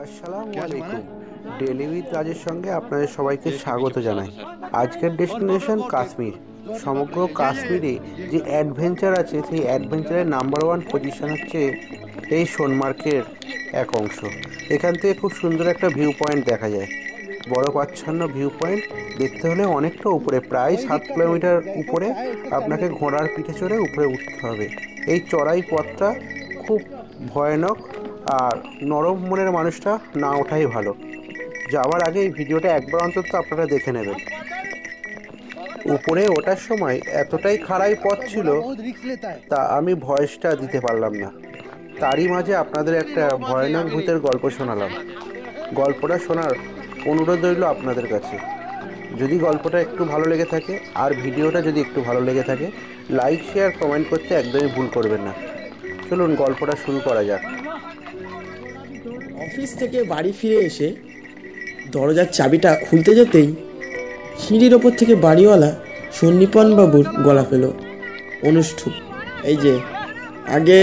আসসালামু আলাইকুম। Daily with রাজের সঙ্গে আপনাদের সবাইকে স্বাগত জানাই। আজকের ডেস্টিনেশন কাশ্মীর। সমগ্র কাশ্মীরে যে অ্যাডভেঞ্চার আছে সেই অ্যাডভেঞ্চারের নাম্বার ওয়ান পজিশন হচ্ছে এই সোনমার্গের এক অংশ। এখান থেকে খুব সুন্দর একটা ভিউ পয়েন্ট দেখা যায়, বরফাচ্ছন্ন ভিউ পয়েন্ট। দেখতে হলে অনেকটা উপরে, প্রায় 7 কিলোমিটার উপরে আপনাকে ঘোড়ার পিঠে চড়ে উপরে উঠতে হবে। এই চড়াই পথটা খুব ভয়ানক, আর নরম মনের মানুষটা না ওঠাই ভালো। যাওয়ার আগে এই ভিডিওটা একবার অন্তত আপনারা দেখে নেবেন। উপরে ওঠার সময় এতটাই খাড়াই পথ ছিল, তা আমি ভয়েসটা দিতে পারলাম না। তারই মাঝে আপনাদের একটা ভয়ানক ভূতের গল্প শোনালাম। গল্পটা শোনার অনুরোধ রইল আপনাদের কাছে। যদি গল্পটা একটু ভালো লেগে থাকে আর ভিডিওটা যদি একটু ভালো লেগে থাকে, লাইক শেয়ার কমেন্ট করতে একদমই ভুল করবেন না। চলুন গল্পটা শুরু করা যাক। অফিস থেকে বাড়ি ফিরে এসে দরজার চাবিটা খুলতে যেতেই সিঁড়ির ওপর থেকে বাড়িওয়ালা সন্নিপন বাবুর গলা পেল। অনুষ্ঠুপ, এই যে আগে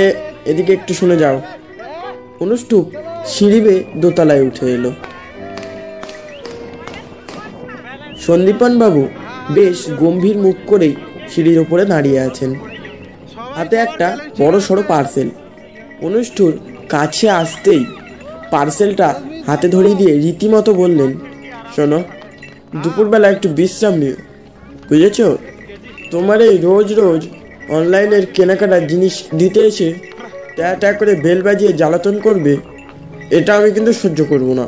এদিকে একটু শুনে যাও। অনুষ্ঠুপ সিঁড়ি বেয়ে দোতলায় উঠে এলো। সন্দীপন বাবু বেশ গম্ভীর মুখ করেই সিঁড়ির ওপরে দাঁড়িয়ে আছেন, হাতে একটা বড় সড়ো পার্সেল। অনুষ্ঠুর কাছে আসতেই পার্সেলটা হাতে ধরিয়ে দিয়ে রীতিমতো বললেন, শোনো, দুপুরবেলা একটু বিশ্রাম নিও, বুঝেছ? তোমার এই রোজ রোজ অনলাইনের কেনাকাটার জিনিস দিতে এসে ট্যা করে বেল বাজিয়ে জ্বালাতন করবে, এটা আমি কিন্তু সহ্য করব না।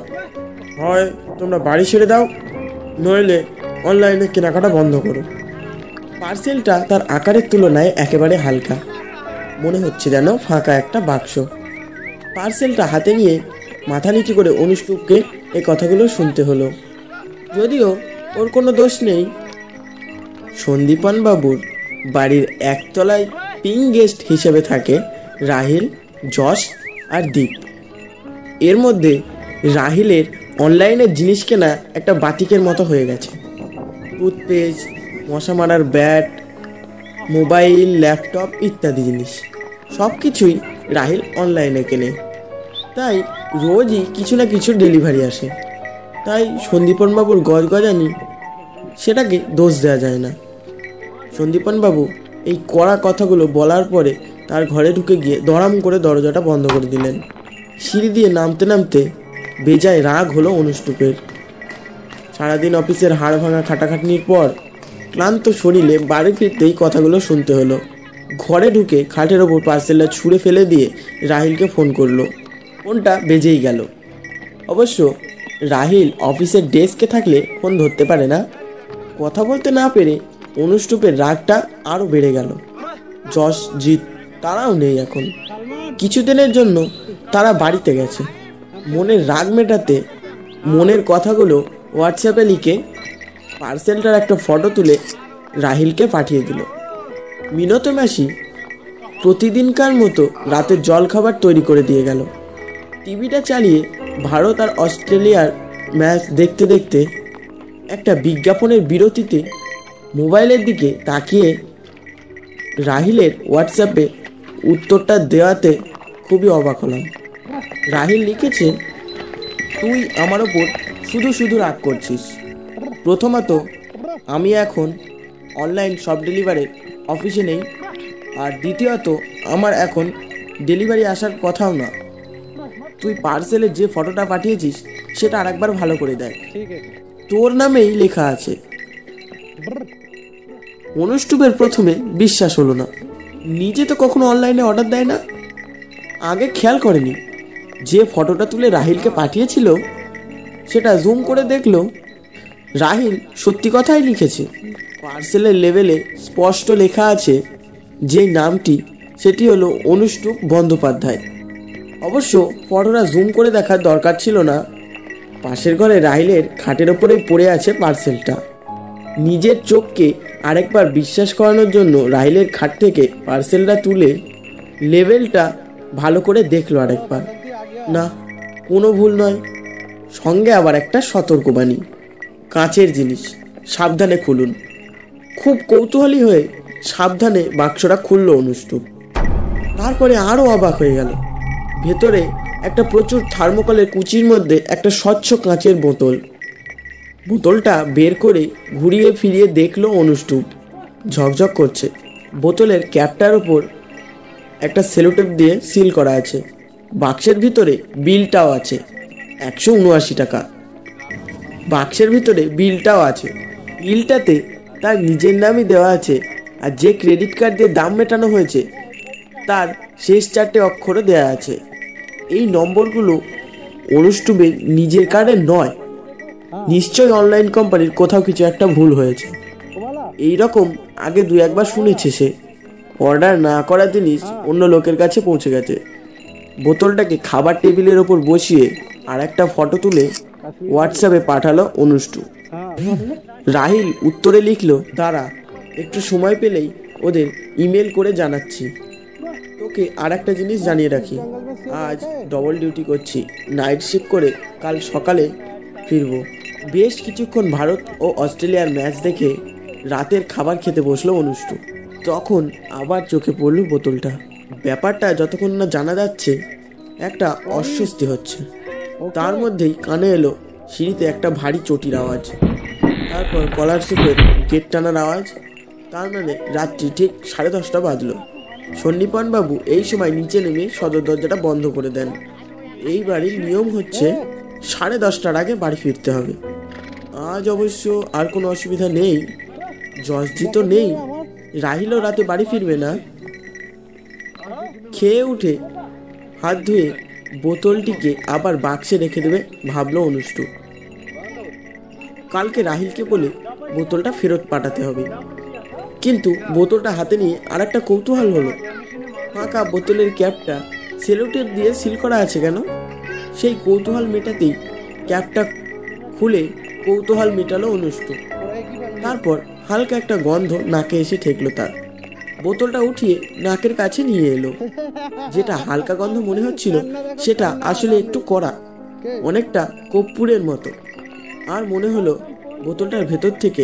হয় তোমরা বাড়ি ছেড়ে দাও, নইলে অনলাইনে কেনাকাটা বন্ধ করো। পার্সেলটা তার আকারের তুলনায় একেবারে হালকা, মনে হচ্ছে যেন ফাঁকা একটা বাক্স। পার্সেলটা হাতে নিয়ে মাথা নিচু করে অনুষ্ঠুপকে এই কথাগুলো শুনতে হলো, যদিও ওর কোনো দোষ নেই। সন্দীপন বাবুর বাড়ির একতলায় পিং গেস্ট হিসেবে থাকে রাহিল, যশ আর দীপ। এর মধ্যে রাহিলের অনলাইনের জিনিস কেনা একটা বাতিকের মতো হয়ে গেছে। টুথপেস্ট, মশা মারার ব্যাট, মোবাইল, ল্যাপটপ ইত্যাদি জিনিস সব কিছুই রাহিল অনলাইনে কেনে। তাই রোজই কিছু না কিছু ডেলিভারি আসে। তাই সন্দীপনবাবুর গজগজানি, সেটাকে দোষ দেওয়া যায় না। সন্দীপনবাবু এই কড়া কথাগুলো বলার পরে তার ঘরে ঢুকে গিয়ে দড়াম করে দরজাটা বন্ধ করে দিলেন। সিঁড়ি দিয়ে নামতে নামতে বেজায় রাগ হলো অনুষ্ঠুপের। সারাদিন অফিসের হাড় ভাঙা খাটাখাটনির পর ক্লান্ত শরীরে বাড়ি ফিরতেই কথাগুলো শুনতে হলো। ঘরে ঢুকে খাটের ওপর পার্সেলটা ছুঁড়ে ফেলে দিয়ে রাহিলকে ফোন করলো। ফোনটা বেজেই গেল। অবশ্য রাহিল অফিসের ডেস্কে থাকলে ফোন ধরতে পারে না। কথা বলতে না পেরে অনুষ্ঠুপের রাগটা আরও বেড়ে গেল। যশ, জিৎ তারাও নেই এখন। কিছুদিনের জন্য তারা বাড়িতে গেছে। মনের রাগ মেটাতে মনের কথাগুলো হোয়াটসঅ্যাপে লিখে পার্সেলটার একটা ফটো তুলে রাহিলকে পাঠিয়ে দিল। মিনত মাসি প্রতিদিনকার মতো রাতের জলখাবার তৈরি করে দিয়ে গেল। টিভিটা চালিয়ে ভারত আর অস্ট্রেলিয়ার ম্যাচ দেখতে দেখতে একটা বিজ্ঞাপনের বিরতিতে মোবাইলের দিকে তাকিয়ে রাহিলের হোয়াটসঅ্যাপে উত্তরটা দেওয়াতে খুবই অবাক হলাম। রাহিল লিখেছে, তুই আমার ওপর শুধু শুধু রাগ করছিস। প্রথমত, আমি এখন অনলাইন সব ডেলিভারির অফিসে নেই, আর দ্বিতীয়ত আমার এখন ডেলিভারি আসার কথাও না। তুই পার্সেলের যে ফটোটা পাঠিয়েছিস সেটা আরেকবার ভালো করে দেখ, তোর নামেই লেখা আছে। অনুষ্ঠুপের প্রথমে বিশ্বাস হলো না। নিজে তো কখনো অনলাইনে অর্ডার দেয় না। আগে খেয়াল করেনি। যে ফটোটা তুলে রাহিলকে পাঠিয়েছিল সেটা জুম করে দেখলো রাহিল সত্যি কথাই লিখেছে। পার্সেলের লেবেলে স্পষ্ট লেখা আছে যেই নামটি, সেটি হলো অনুষ্ঠুপ বন্দ্যোপাধ্যায়। অবশ্য ফটোটা জুম করে দেখার দরকার ছিল না। পাশের ঘরে রাহিলের খাটের ওপরেই পড়ে আছে পার্সেলটা। নিজের চোখকে আরেকবার বিশ্বাস করানোর জন্য রাহিলের খাট থেকে পার্সেলটা তুলে লেবেলটা ভালো করে দেখলো আরেকবার। না, কোনো ভুল নয়। সঙ্গে আবার একটা সতর্কবাণী, কাঁচের জিনিস, সাবধানে খুলুন। খুব কৌতূহলী হয়ে সাবধানে বাক্সটা খুলল অনুষ্ঠুপ। তারপরে আরও অবাক হয়ে গেল। ভেতরে একটা প্রচুর থার্মোকলের কুচির মধ্যে একটা স্বচ্ছ কাঁচের বোতল। বোতলটা বের করে ঘুরিয়ে ফিরিয়ে দেখলো অনুষ্টুপ। ঝকঝক করছে। বোতলের ক্যাপটার ওপর একটা সেলোটেপ দিয়ে সিল করা আছে। বাক্সের ভিতরে বিলটাও আছে, 179 টাকা। বাক্সের ভিতরে বিলটাও আছে। বিলটাতে তার নিজের নামই দেওয়া আছে, আর যে ক্রেডিট কার্ড দিয়ে দাম মেটানো হয়েছে তার শেষ 4টে অক্ষরও দেওয়া আছে। এই নম্বরগুলো অনুষ্টুপের নিজের কার্ডে নয়। নিশ্চয়ই অনলাইন কোম্পানির কোথাও কিছু একটা ভুল হয়েছে। এই রকম আগে 2-1বার শুনেছে সে। অর্ডার না করা জিনিস অন্য লোকের কাছে পৌঁছে গেছে। বোতলটাকে খাবার টেবিলের ওপর বসিয়ে আর একটা ফটো তুলে হোয়াটসঅ্যাপে পাঠালো অনুষ্টু। রাহিল উত্তরে লিখলো, দাঁড়া, একটু সময় পেলেই ওদের ইমেল করে জানাচ্ছি। তোকে আর একটা জিনিস জানিয়ে রাখি, আজ ডবল ডিউটি করছি, নাইট শিফট করে কাল সকালে ফিরবো। বেশ কিছুক্ষণ ভারত ও অস্ট্রেলিয়ার ম্যাচ দেখে রাতের খাবার খেতে বসলো অনুষ্টু। তখন আবার চোখে পড়ল বোতলটা। ব্যাপারটা যতক্ষণ না জানা যাচ্ছে একটা অস্বস্তি হচ্ছে। তার মধ্যেই কানে এলো সিঁড়িতে একটা ভারী চটির আওয়াজ, তারপর স্কলারশিপের গেট টানার আওয়াজ। তার মানে রাত্রি ঠিক 10:30 বাজলো। সন্নিপনবাবু এই সময় নিচে নেমে সদর দরজাটা বন্ধ করে দেন। এই বাড়ির নিয়ম হচ্ছে 10:30টার আগে বাড়ি ফিরতে হবে। আজ অবশ্য আর কোনো অসুবিধা নেই, জর্জি তো নেই, রাহিলও রাতে বাড়ি ফিরবে না। খেয়ে উঠে হাত ধুয়ে বোতলটিকে আবার বাক্সে রেখে দেবে ভাবলো অনুষ্টু। কালকে রাহিলকে বলে বোতলটা ফেরত পাঠাতে হবে। কিন্তু বোতলটা হাতে নিয়ে আর একটা কৌতূহল হলো। ফাঁকা বোতলের ক্যাপটা সেলোটেপ দিয়ে সিল করা আছে কেন? সেই কৌতূহল মেটাতেই ক্যাপটা খুলে কৌতূহল মেটালো অনুষ্টু। তারপর হালকা একটা গন্ধ নাকে এসে ঠেকলো তার। বোতলটা উঠিয়ে নাকের কাছে নিয়ে এলো। যেটা হালকা গন্ধ মনে হচ্ছিল সেটা আসলে একটু কড়া, অনেকটা কর্পূরের মতো। আর মনে হলো বোতলটার ভেতর থেকে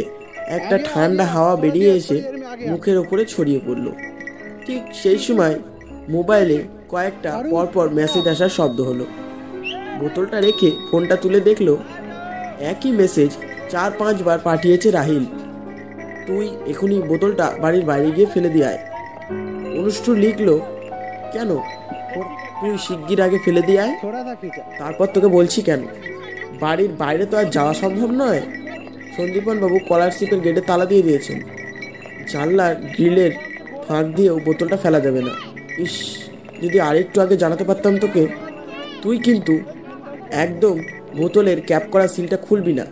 একটা ঠান্ডা হাওয়া বেরিয়ে এসে মুখের ওপরে ছড়িয়ে পড়লো। ঠিক সেই সময় মোবাইলে কয়েকটা পরপর মেসেজ আসার শব্দ হলো। বোতলটা রেখে ফোনটা তুলে দেখলো একই মেসেজ 4-5 বার পাঠিয়েছে রাহিল। তুই এখনই বোতলটা বাড়ির বাইরে গিয়ে ফেলে দিয়ে আয়। অনুষ্টু লিখলো, কেন? তুই শিগগির আগে ফেলে দিয়ে আয়, তারপর তোকে বলছি কেন। বাড়ির বাইরে তো আর যাওয়া সম্ভব নয়। সন্দীপনবাবু স্কলারশিপের গেটে তালা দিয়ে দিয়েছেন। জানলার গ্রিলের ফাঁক দিয়েও বোতলটা ফেলা যাবে না। ইস, যদি আরেকটু আগে জানাতে পারতাম তোকে। তুই কিন্তু একদম বোতলের ক্যাপ করা সিলটা খুলবি না।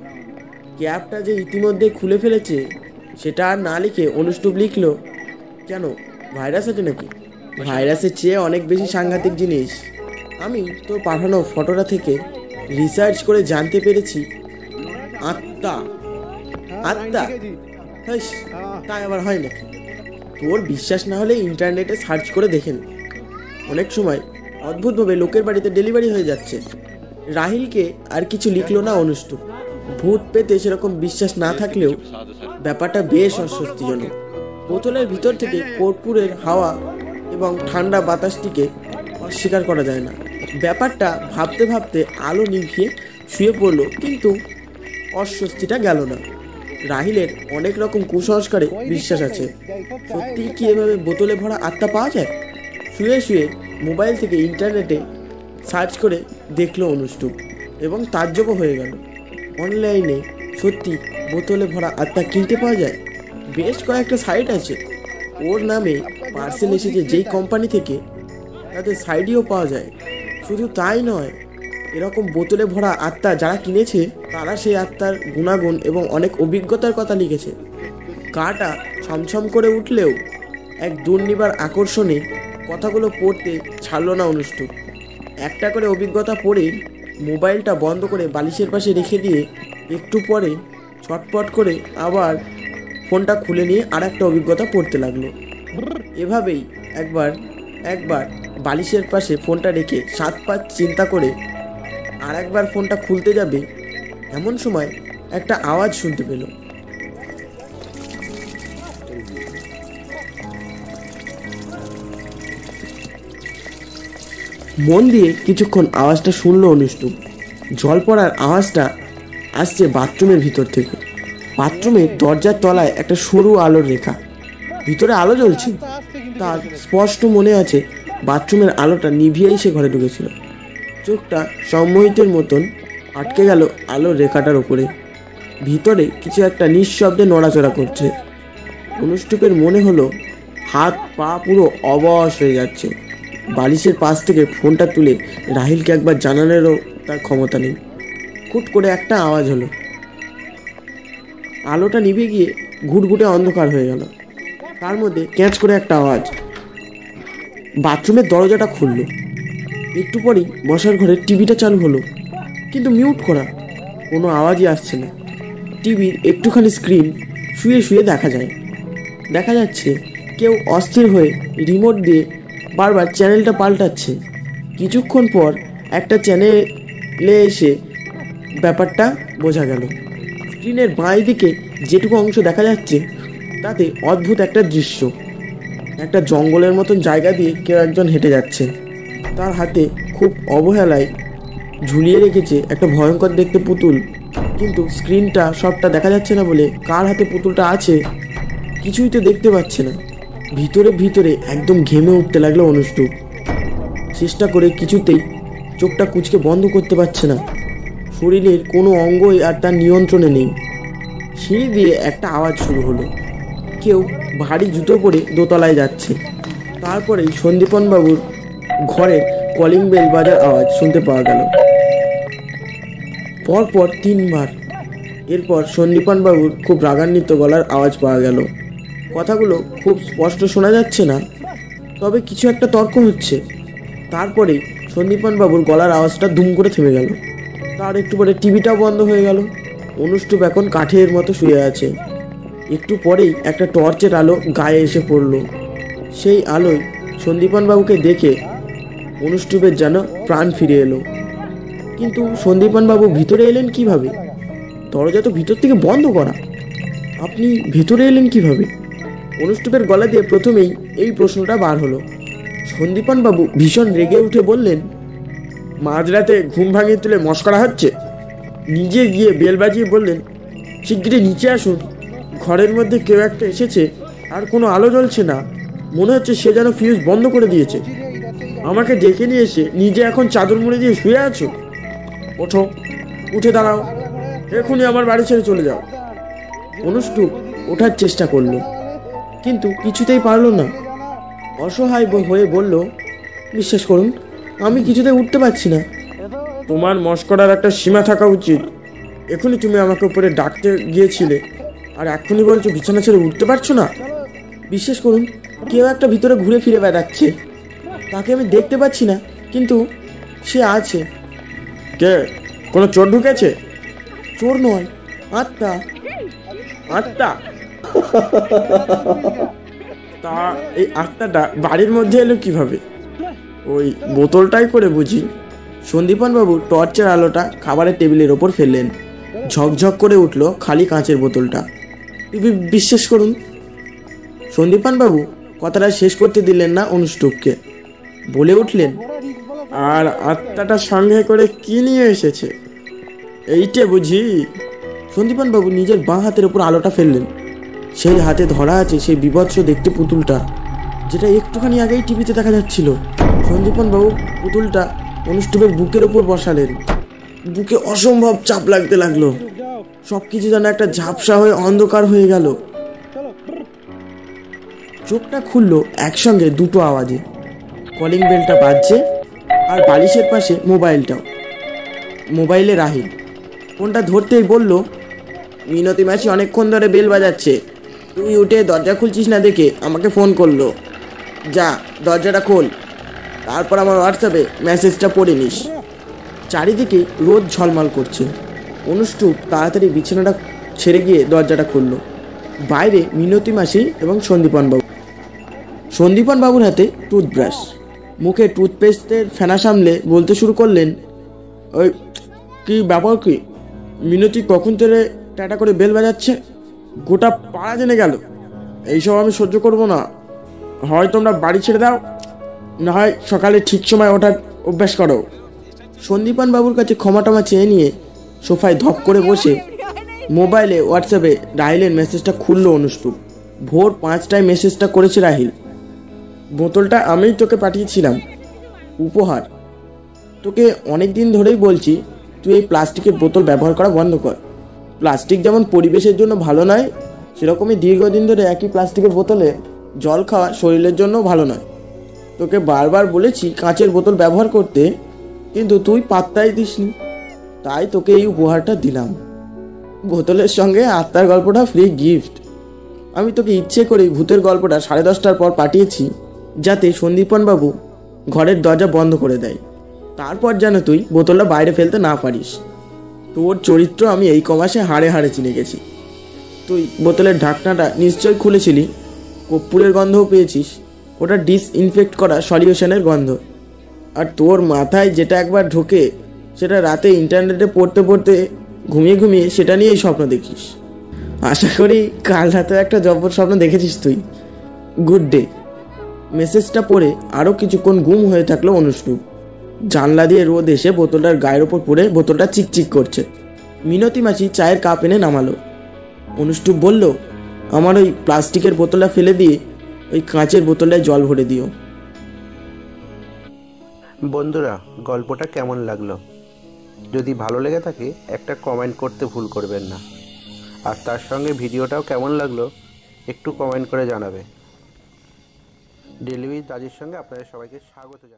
ক্যাপটা যে ইতিমধ্যে খুলে ফেলেছে সেটা আর না লিখে অনুষ্টুপ লিখলো, কেন, ভাইরাস আছে নাকি? ভাইরাসের চেয়ে অনেক বেশি সাংঘাতিক জিনিস। আমি তোর পাঠানো ফটোটা থেকে রিসার্চ করে জানতে পেরেছি আত্মা। আত্মা? তাই আবার হয় নাকি? তোর বিশ্বাস না হলে ইন্টারনেটে সার্চ করে দেখেন। অনেক সময় অদ্ভুতভাবে লোকের বাড়িতে ডেলিভারি হয়ে যাচ্ছে। রাহিলকে আর কিছু লিখলো না অনুষ্টুপ। ভূত পেতে সেরকম বিশ্বাস না থাকলেও ব্যাপারটা বেশ অস্বস্তিজনক। বোতলের ভিতর থেকে কর্পূরের হাওয়া এবং ঠান্ডা বাতাসটিকে অস্বীকার করা যায় না। ব্যাপারটা ভাবতে ভাবতে আলো নিভিয়ে শুয়ে পড়লো, কিন্তু অস্বস্তিটা গেল না। রাহিলের অনেক রকম কুসংস্কারে বিশ্বাস আছে। সত্যি কি এভাবে বোতলে ভরা আত্মা পাওয়া যায়? শুয়ে শুয়ে মোবাইল থেকে ইন্টারনেটে সার্চ করে দেখলো অনুষ্টুপ এবং তাজ্জব হয়ে গেল। অনলাইনে সত্যি বোতলে ভরা আত্মা কিনতে পাওয়া যায়। বেশ কয়েকটা সাইট আছে। ওর নামে পার্সেল এসেছে যেই কোম্পানি থেকে, তাদের সাইডেও পাওয়া যায়। শুধু তাই নয়, এরকম বোতলে ভরা আত্মা যারা কিনেছে তারা সেই আত্মার গুণাগুণ এবং অনেক অভিজ্ঞতার কথা লিখেছে। গাটা ছমছম করে উঠলেও এক দুর্নিবার আকর্ষণে কথাগুলো পড়তে ছাড়লো না অনুষ্টুপ। একটা করে অভিজ্ঞতা পড়ে মোবাইলটা বন্ধ করে বালিশের পাশে রেখে দিয়ে একটু পরে ছটপট করে আবার ফোনটা খুলে নিয়ে আর একটা অভিজ্ঞতা পড়তে লাগলো। এভাবেই একবার বালিশের পাশে ফোনটা রেখে 7-5 চিন্তা করে আর একবার ফোনটা খুলতে যাবে, এমন সময় একটা আওয়াজ শুনতে পেল। মন দিয়ে কিছুক্ষণ আওয়াজটা শুনলো অনুষ্টুপ। জল পড়ার আওয়াজটা আসছে বাথরুমের ভিতর থেকে। বাথরুমের দরজার তলায় একটা সরু আলোর রেখা, ভিতরে আলো জ্বলছে। তার স্পষ্ট মনে আছে বাথরুমের আলোটা নিভিয়েই সে ঘরে ঢুকেছিল। চোখটা সম্মোহিতের মতন আটকে গেল আলোর রেখাটার ওপরে। ভিতরে কিছু একটা নিঃশব্দে নড়াচড়া করছে। অনুষ্টুপের মনে হলো হাত পা পুরো অবশ হয়ে যাচ্ছে। বালিশের পাশ থেকে ফোনটা তুলে রাহিলকে একবার জানানোরও তার ক্ষমতা নেই। খুট করে একটা আওয়াজ হলো। আলোটা নিভে গিয়ে ঘুটঘুটে অন্ধকার হয়ে গেল। তার মধ্যে ক্যাঁচ করে একটা আওয়াজ। বাথরুমের দরজাটা খুললো। একটু পরেই বসার ঘরে টিভিটা চালু হলো, কিন্তু মিউট করা, কোনো আওয়াজই আসছে না। টিভির একটুখানি স্ক্রিন শুয়ে শুয়ে দেখা যাচ্ছে কেউ অস্থির হয়ে রিমোট দিয়ে বারবার চ্যানেলটা পাল্টাচ্ছে। কিছুক্ষণ পর একটা চ্যানেলে এসে ব্যাপারটা বোঝা গেল। স্ক্রিনের বাঁ দিকে যেটুকু অংশ দেখা যাচ্ছে তাতে অদ্ভুত একটা দৃশ্য। একটা জঙ্গলের মতন জায়গা দিয়ে কেউ একজন হেঁটে যাচ্ছে। তার হাতে খুব অবহেলায় ঝুলিয়ে রেখেছে একটা ভয়ঙ্কর দেখতে পুতুল, কিন্তু স্ক্রিনটা সবটা দেখা যাচ্ছে না বলে কার হাতে পুতুলটা আছে কিছুই তো দেখতে পাচ্ছে না। ভিতরে ভিতরে একদম ঘেমে উঠতে লাগলো অনুষ্টুপ। চেষ্টা করে কিছুতেই চোখটা কুঁচকে বন্ধ করতে পারছে না। শরীরের কোনো অঙ্গই আর তার নিয়ন্ত্রণে নেই। সিঁড়ি দিয়ে একটা আওয়াজ শুরু হলো। কেউ ভারী জুতো পরে দোতলায় যাচ্ছে। তারপরেই সন্দীপনবাবুর ঘরে কলিং বেল বাজার আওয়াজ শুনতে পাওয়া গেল, পরপর 3 বার। এরপর সন্দীপনবাবুর খুব রাগান্বিত গলার আওয়াজ পাওয়া গেল। কথাগুলো খুব স্পষ্ট শোনা যাচ্ছে না, তবে কিছু একটা তর্ক হচ্ছে। তারপরে সন্দীপনবাবুর গলার আওয়াজটা দুম করে থেমে গেল। তার একটু পরে টিভিটাও বন্ধ হয়ে গেল। অনুষ্টুপ এখন কাঠের মতো শুয়ে আছে। একটু পরেই একটা টর্চের আলো গায়ে এসে পড়ল। সেই আলোয় সন্দীপনবাবুকে দেখে অনুষ্টুপের যেন প্রাণ ফিরে এলো। কিন্তু সন্দীপনবাবু ভিতরে এলেন কিভাবে? দরজা তো ভিতর থেকে বন্ধ করা। আপনি ভেতরে এলেন কিভাবে? অনুষ্টুপের গলা দিয়ে প্রথমেই এই প্রশ্নটা বার হলো। সন্দীপনবাবু ভীষণ রেগে উঠে বললেন, মাঝরাতে ঘুম ভাঙিয়ে তুলে মশকরা হচ্ছে? নিজে গিয়ে বেল বাজিয়ে বললেন, শিগগিরই নিচে আসুন, ঘরের মধ্যে কেউ একটা এসেছে আর কোনো আলো জ্বলছে না, মনে হচ্ছে সে যেন ফিউজ বন্ধ করে দিয়েছে। আমাকে ডেকে নিয়ে এসে নিজে এখন চাদর মুড়ে দিয়ে শুয়ে আছো? ওঠো, উঠে দাঁড়াও, এখনই আমার বাড়ি ছেড়ে চলে যাও। অনুষ্টুপ ওঠার চেষ্টা করলো, কিন্তু কিছুতেই পারলো না। অসহায় হয়ে বলল, বিশ্বাস করুন, আমি কিছুতেই উঠতে পারছি না। তোমার মস্করার একটা সীমা থাকা উচিত। এখনই তুমি আমাকে উপরে ডাকতে গিয়েছিলে, আর এখনই বলছো বিছানা ছেড়ে উঠতে পারছো না। বিশ্বাস করুন, কেউ একটা ভিতরে ঘুরে ফিরে বেড়াচ্ছে। তাকে আমি দেখতে পাচ্ছি না, কিন্তু সে আছে। কে? কোনো চোর ঢুকেছে? চোর নয়, আত্মা। আত্মা? তা এই আত্মাটা বাড়ির মধ্যে এলো কিভাবে? ওই বোতলটাই করে বুঝি। সন্দীপনবাবু টর্চের আলোটা খাবারের টেবিলের ওপর ফেললেন। ঝকঝক করে উঠল খালি কাঁচের বোতলটা। বিশ্বাস করুন। সন্দীপনবাবু কথাটা শেষ করতে দিলেন না অনুষ্টুপকে। বলে উঠলেন, আর আত্মাটা সঙ্গে করে কি নিয়ে এসেছে? এইটে বুঝি? সন্দীপনবাবু নিজের বাঁ হাতের উপর আলোটা ফেললেন। সেই হাতে ধরা আছে সেই বিভৎস দেখতে পুতুলটা, যেটা একটুখানি আগেই টিভিতে দেখা যাচ্ছিল। সন্দীপনবাবু পুতুলটা অনুষ্টুপের বুকের ওপর বসালেন। বুকে অসম্ভব চাপ লাগতে লাগলো। সবকিছু যেন একটা ঝাপসা হয়ে অন্ধকার হয়ে গেল। চোখটা খুললো একসঙ্গে দুটো আওয়াজে। কলিং বেলটা বাজছে, আর বালিশের পাশে মোবাইলটাও। মোবাইলে রাহিল। ফোনটা ধরতেই বলল, মিনতি মাসি অনেকক্ষণ ধরে বেল বাজাচ্ছে, তুই উঠে দরজা খুলছিস না দেখে আমাকে ফোন করলো। যা দরজাটা খোল, তারপর আমার হোয়াটসঅ্যাপে মেসেজটা পড়ে নিস। চারিদিকে রোদ ঝলমল করছে। অনুষ্টুপ তাড়াতাড়ি বিছানাটা ছেড়ে গিয়ে দরজাটা খুলল। বাইরে মিনতি মাসি এবং সন্দীপনবাবু। সন্দীপনবাবুর হাতে টুথব্রাশ, মুখে টুথপেস্টের ফেনা সামলে বলতে শুরু করলেন, ওই কি ব্যাপার কি? মিনতি কখন থেকে টাটা করে বেল বাজাচ্ছে, গোটা পাড়া জেনে গেল। এইসব আমি সহ্য করব না। হয় তোমরা বাড়ি ছেড়ে দাও, না হয় সকালে ঠিক সময় অভ্যাস করো। সন্দীপন বাবুর কাছে ক্ষমা টমা চেয়ে নিয়ে সোফায় ধপ করে বসে মোবাইলে হোয়াটসঅ্যাপে রাহিলের মেসেজটা খুললো অনুষ্ঠুপ। ভোর 5টায় মেসেজটা করেছে রাহিল। বোতলটা আমিই তোকে পাঠিয়েছিলাম, উপহার। তোকে অনেক দিন ধরেই বলছি তুই এই প্লাস্টিকের বোতল ব্যবহার করা বন্ধ কর। প্লাস্টিক যেমন পরিবেশের জন্য ভালো নয়, সেরকমই দীর্ঘদিন ধরে একই প্লাস্টিকের বোতলে জল খাওয়া শরীরের জন্য ভালো নয়। তোকে বারবার বলেছি কাঁচের বোতল ব্যবহার করতে, কিন্তু তুই পাত্তাই দিসনি, তাই তোকে এই উপহারটা দিলাম। বোতলের সঙ্গে আত্মার গল্পটা ফ্রি গিফট। আমি তোকে ইচ্ছে করেই ভূতের গল্পটা 10:30টার পর পাঠিয়েছি, যাতে সন্দীপনবাবু ঘরের দরজা বন্ধ করে দেয়। তারপর যেন তুই বোতলটা বাইরে ফেলতে না পারিস। তোর চরিত্র আমি এই কমাসে হাড়ে হাড়ে চিনে গেছি। তুই বোতলের ঢাকনাটা নিশ্চয়ই খুলেছিলি, কর্পূরের গন্ধও পেয়েছিস। ওটা ডিসইনফেক্ট করা সলিউশনের গন্ধ। আর তোর মাথায় যেটা একবার ঢোকে, সেটা রাতে ইন্টারনেটে পড়তে পড়তে ঘুমিয়ে ঘুমিয়ে সেটা নিয়েই স্বপ্ন দেখিস। আশা করি কাল রাতে একটা জব্বর স্বপ্ন দেখেছিস তুই। Good day. মেসেজটা পড়ে আরও কিছুক্ষণ গুম হয়ে থাকলো অনুষ্ঠুপ। জানলা দিয়ে রোদ এসে বোতলটার গায়ের ওপর পড়ে বোতলটা চিকচিক করছে। মিনতি মাসি চায়ের কাপ এনে নামালো। অনুষ্ঠুপ বলল, আমার ওই প্লাস্টিকের বোতলটা ফেলে দিয়ে ওই কাঁচের বোতলটায় জল ভরে দিও। বন্ধুরা, গল্পটা কেমন লাগলো? যদি ভালো লেগে থাকে একটা কমেন্ট করতে ভুল করবেন না। আর তার সঙ্গে ভিডিওটাও কেমন লাগলো একটু কমেন্ট করে জানাবে। ডেলি উইথ রাজের সঙ্গে আপনাদের সবাইকে স্বাগত জানাই।